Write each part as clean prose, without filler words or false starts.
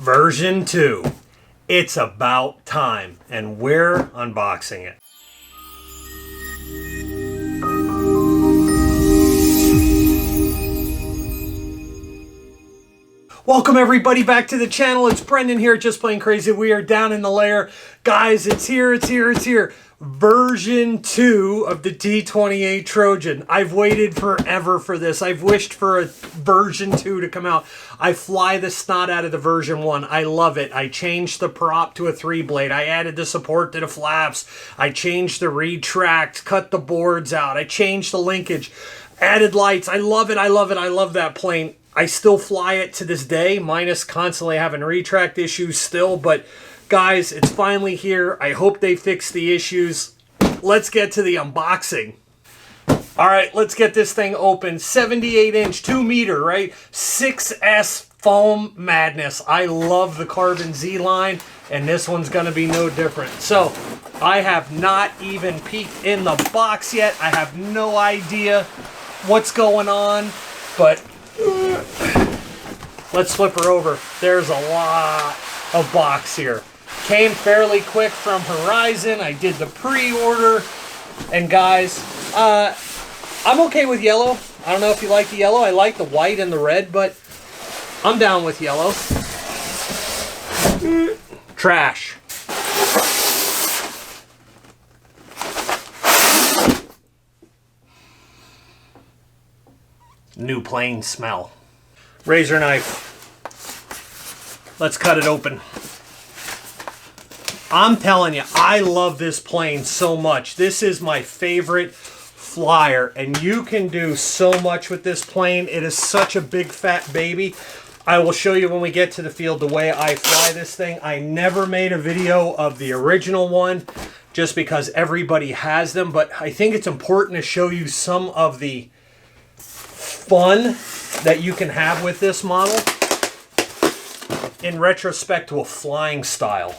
Version 2. It's about time, and we're unboxing it. Welcome everybody back to the channel. It's Brendan here, Just Plain Crazy. We are down in the lair. Guys, it's here. Version 2 of the T28 Trojan. I've waited forever for this. I've wished for a version 2 to come out. I fly the snot out of the version 1. I love it. I changed the prop to a 3-blade. I added the support to the flaps. I changed the retract, cut the boards out. I changed the linkage, added lights. I love it. I love that plane. I still fly it to this day, minus constantly having retract issues still, but guys, it's finally here. I hope they fix the issues. Let's get to the unboxing. All right, let's get this thing open. 78-inch, 2-meter, right? 6S foam madness. I love the Carbon Z line, and this one's gonna be no different. So, I have not even peeked in the box yet. I have no idea what's going on, but let's flip her over. There's a lot of box here. Came fairly quick from Horizon. I did the pre-order. And guys, I'm okay with yellow. I don't know if you like the yellow. I like the white and the red, but I'm down with yellow. Trash. New plane smell. Razor knife. Let's cut it open. I'm telling you, I love this plane so much. This is my favorite flyer, and you can do so much with this plane. It is such a big fat baby. I will show you when we get to the field the way I fly this thing. I never made a video of the original one just because everybody has them, but I think it's important to show you some of the fun that you can have with this model in retrospect to a flying style.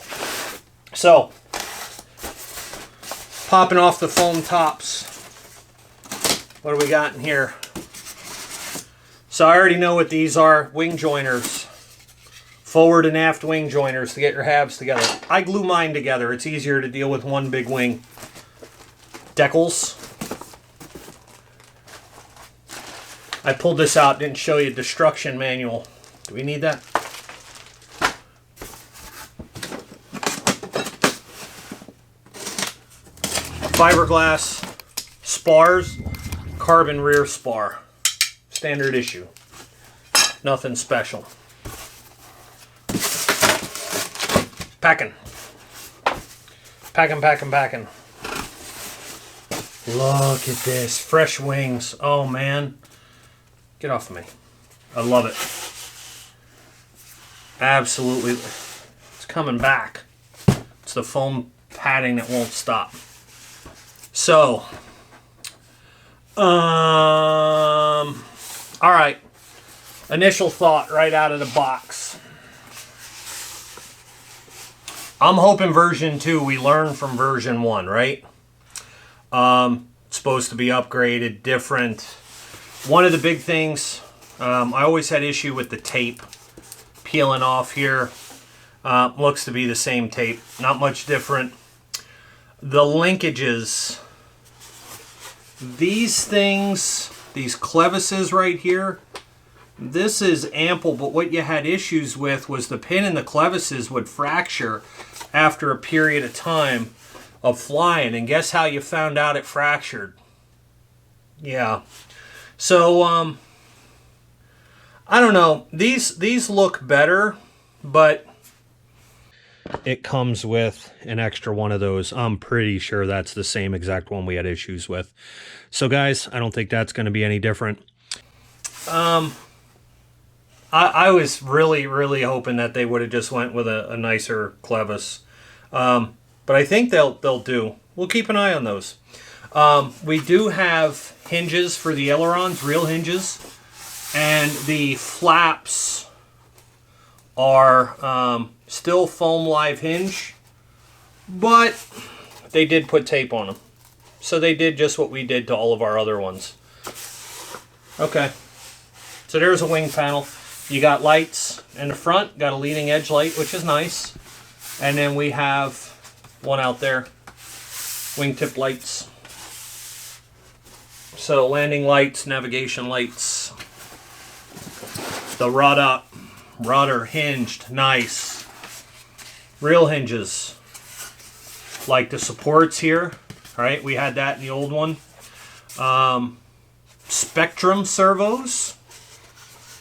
So, popping off the foam tops. What do we got in here? So I already know what these are. Wing joiners. Forward and aft wing joiners to get your halves together. I glue mine together. It's easier to deal with one big wing. Decals. I pulled this out, didn't show you destruction manual. Do we need that? Fiberglass spars, carbon rear spar. Standard issue. Nothing special. Packing. Packing. Look at this. Fresh wings. Oh, man. Get off of me. I love it. Absolutely. It's coming back. It's the foam padding that won't stop. So, all right. Initial thought right out of the box. I'm hoping version 2 we learn from version 1, right? It's supposed to be upgraded, different. One of the big things, I always had issue with the tape peeling off here. Looks to be the same tape, not much different. The linkages, these things, these clevises right here, this is ample, but what you had issues with was the pin and the clevises would fracture after a period of time of flying. And guess how you found out it fractured? Yeah. So, I don't know. These look better, but it comes with an extra one of those. I'm pretty sure that's the same exact one we had issues with. So, guys, I don't think that's going to be any different. I was really hoping that they would have just went with a nicer clevis. But I think they'll do. We'll keep an eye on those. We do have hinges for the ailerons, real hinges, and the flaps are still foam live hinge, but they did put tape on them. So they did just what we did to all of our other ones. Okay, so there's a wing panel. You got lights in the front, got a leading edge light, which is nice. And then we have one out there, wingtip lights. So landing lights, navigation lights. The rudder hinged, nice. Real hinges. Like the supports here, right? We had that in the old one. Spectrum servos.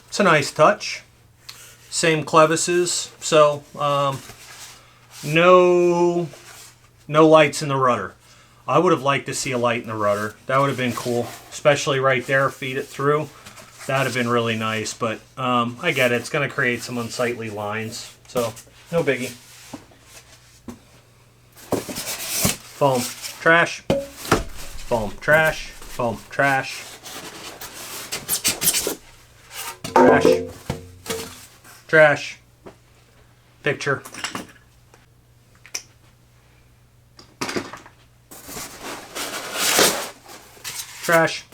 It's a nice touch. Same clevises. So no lights in the rudder. I would have liked to see a light in the rudder. That would have been cool, especially right there. Feed it through. That would have been really nice. But I get it. It's going to create some unsightly lines. So no biggie. Foam, trash. Foam, trash. Foam, trash. Trash. Trash. Picture. Trash.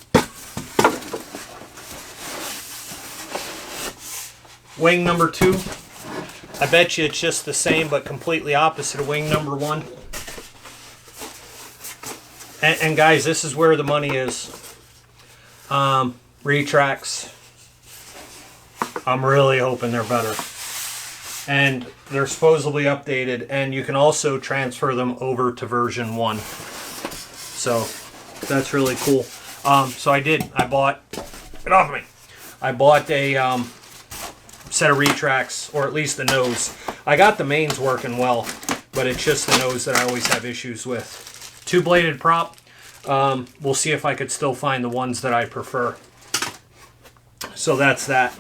Wing number 2. I bet you it's just the same but completely opposite of wing number 1. And guys, this is where the money is. Retracts. I'm really hoping they're better. And they're supposedly updated, and you can also transfer them over to version 1. So that's really cool. So I bought, get off of me. I bought a set of retracts, or at least the nose. I got the mains working well, but it's just the nose that I always have issues with. 2-bladed prop. We'll see if I could still find the ones that I prefer. So that's that.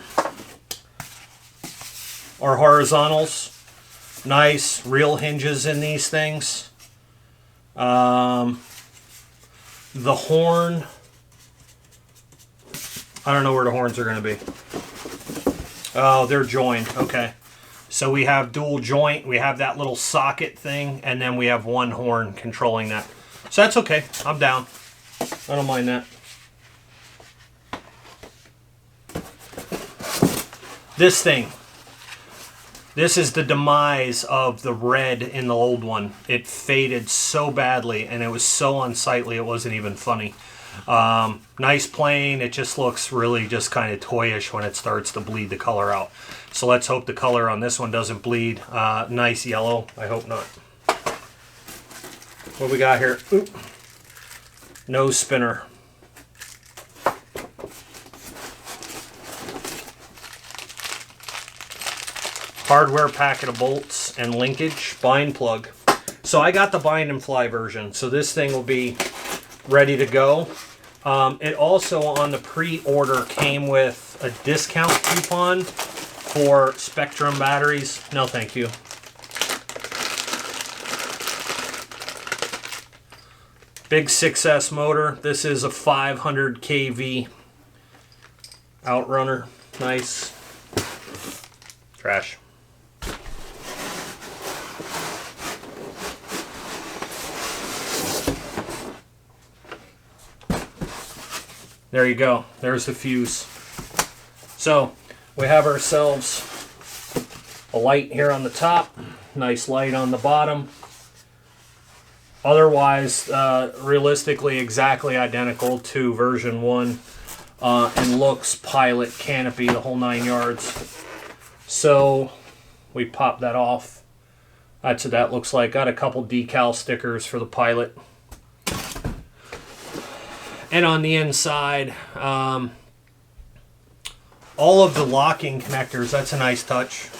Our horizontals. Nice, real hinges in these things. The horn. I don't know where the horns are going to be. Oh, they're joined. Okay. So we have dual joint. We have that little socket thing. And then we have one horn controlling that. So that's okay. I'm down. I don't mind that. This thing. This is the demise of the red in the old one. It faded so badly and it was so unsightly it wasn't even funny. Nice plane. It just looks really just kind of toyish when it starts to bleed the color out. So let's hope the color on this one doesn't bleed. Nice yellow. I hope not. What we got here? Oop. Nose spinner. Hardware packet of bolts and linkage. Bind plug. So I got the bind and fly version. So this thing will be ready to go. It also on the pre-order came with a discount coupon for Spectrum batteries. No thank you. Big 6S motor. This is a 500 kV outrunner. Nice. Trash. There you go. There's the fuse. So we have ourselves a light here on the top. Nice light on the bottom. Otherwise, realistically, exactly identical to version 1. And looks, pilot, canopy, the whole 9 yards. So we pop that off. That's what that looks like. Got a couple decal stickers for the pilot. And on the inside, all of the locking connectors, that's a nice touch.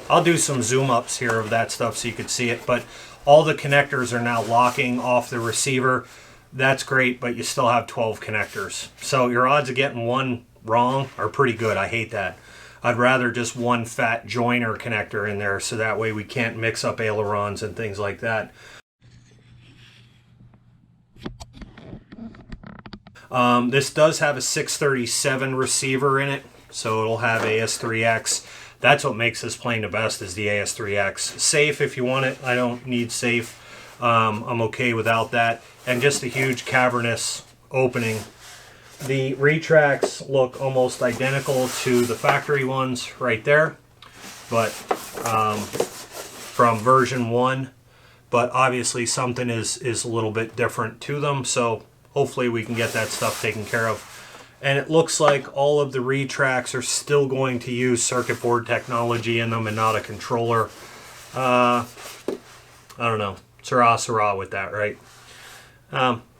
I'll do some zoom ups here of that stuff so you can see it, but all the connectors are now locking off the receiver. That's great, but you still have 12 connectors. So your odds of getting one wrong are pretty good. I hate that. I'd rather just one fat joiner connector in there so that way we can't mix up ailerons and things like that. This does have a 637 receiver in it, so it'll have AS3X. That's what makes this plane the best, is the AS3X. Safe if you want it. I don't need safe. I'm okay without that. And just a huge cavernous opening The Retracts look almost identical to the factory ones right there, but from version 1. But obviously something is a little bit different to them, so hopefully we can get that stuff taken care of. And it looks like all of the Retracts are still going to use circuit board technology in them and not a controller. I don't know. Sarah with that, right?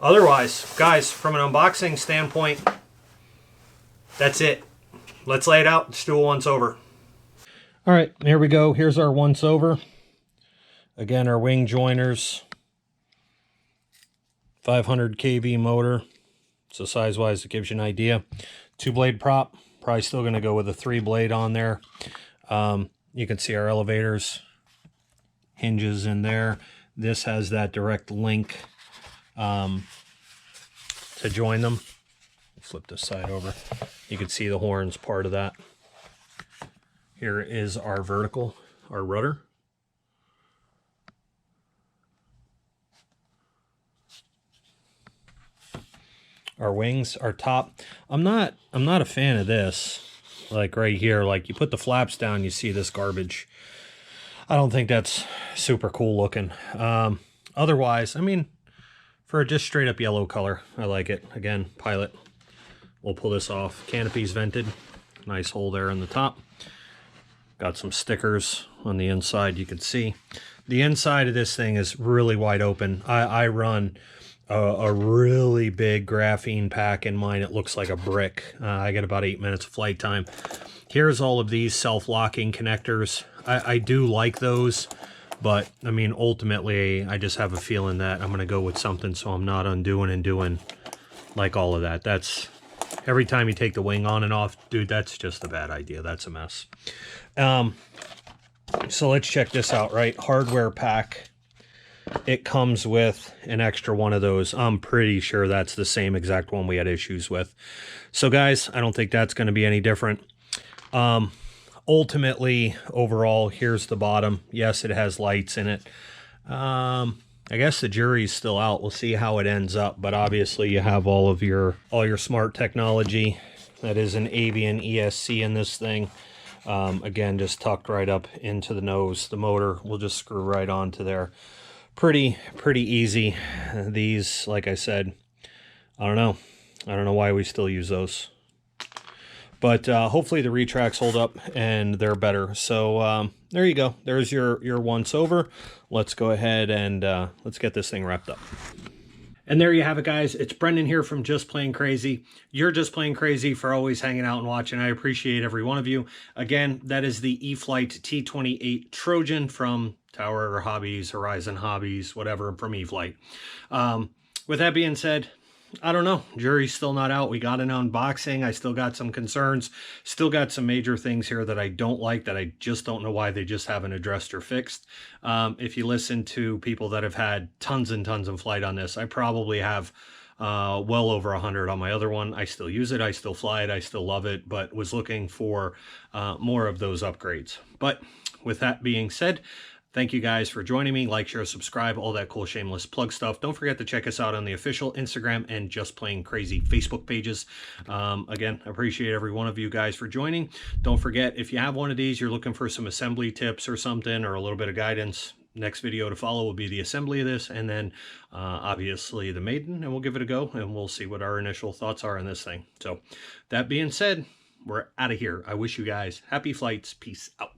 Otherwise, guys, from an unboxing standpoint, that's it. Let's lay it out. Let's do a once over. All right, here we go. Here's our once over. Again, our wing joiners. 500 kV motor. So size-wise, it gives you an idea. 2-blade prop. Probably still going to go with a 3-blade on there. You can see our elevators. Hinges in there. This has that direct link to join them. Flip this side over. You can see the horns, part of that. Here is our vertical, our rudder. Our wings, our top. I'm not a fan of this. Like right here, like you put the flaps down, you see this garbage. I don't think that's super cool looking. Otherwise, I mean, for just straight up yellow color, I like it. Again, Pilot. We'll pull this off. Canopy's vented. Nice hole there in the top. Got some stickers on the inside, you can see. The inside of this thing is really wide open. I run a really big graphene pack in mine. It looks like a brick. I get about 8 minutes of flight time. Here's all of these self-locking connectors. I do like those, but I mean, ultimately, I just have a feeling that I'm going to go with something so I'm not undoing and doing like all of that. That's every time you take the wing on and off, dude, that's just a bad idea. That's a mess. So let's check this out, right? Hardware pack. It comes with an extra one of those. I'm pretty sure that's the same exact one we had issues with. So guys, I don't think that's going to be any different. Ultimately, overall, here's the bottom. Yes, it has lights in it. I guess the jury's still out. We'll see how it ends up. But obviously, you have all your smart technology. That is an Avian ESC in this thing. Again, just tucked right up into the nose. The motor will just screw right onto there. Pretty easy. These, like I said, I don't know why we still use those, but hopefully the Retracts hold up and they're better. So there you go. There's your once over. Let's go ahead and let's get this thing wrapped up. And there you have it, guys. It's Brendan here from Just Plain Crazy. You're just plain crazy for always hanging out and watching. I appreciate every one of you. Again, that is the Eflite T28 Trojan from Tower Hobbies, Horizon Hobbies, whatever, from Eflite. With that being said, I don't know. Jury's still not out. We got an unboxing. I still got some concerns. Still got some major things here that I don't like, that I just don't know why they just haven't addressed or fixed. If you listen to people that have had tons and tons of flight on this, I probably have well over 100 on my other one. I still use it. I still fly it. I still love it, but was looking for more of those upgrades. But with that being said, thank you guys for joining me. Like, share, subscribe, all that cool shameless plug stuff. Don't forget to check us out on the official Instagram and Just Plain Crazy Facebook pages. Again, I appreciate every one of you guys for joining. Don't forget, if you have one of these, you're looking for some assembly tips or something, or a little bit of guidance, next video to follow will be the assembly of this, and then obviously the maiden, and we'll give it a go, and we'll see what our initial thoughts are on this thing. So that being said, we're out of here. I wish you guys happy flights. Peace out.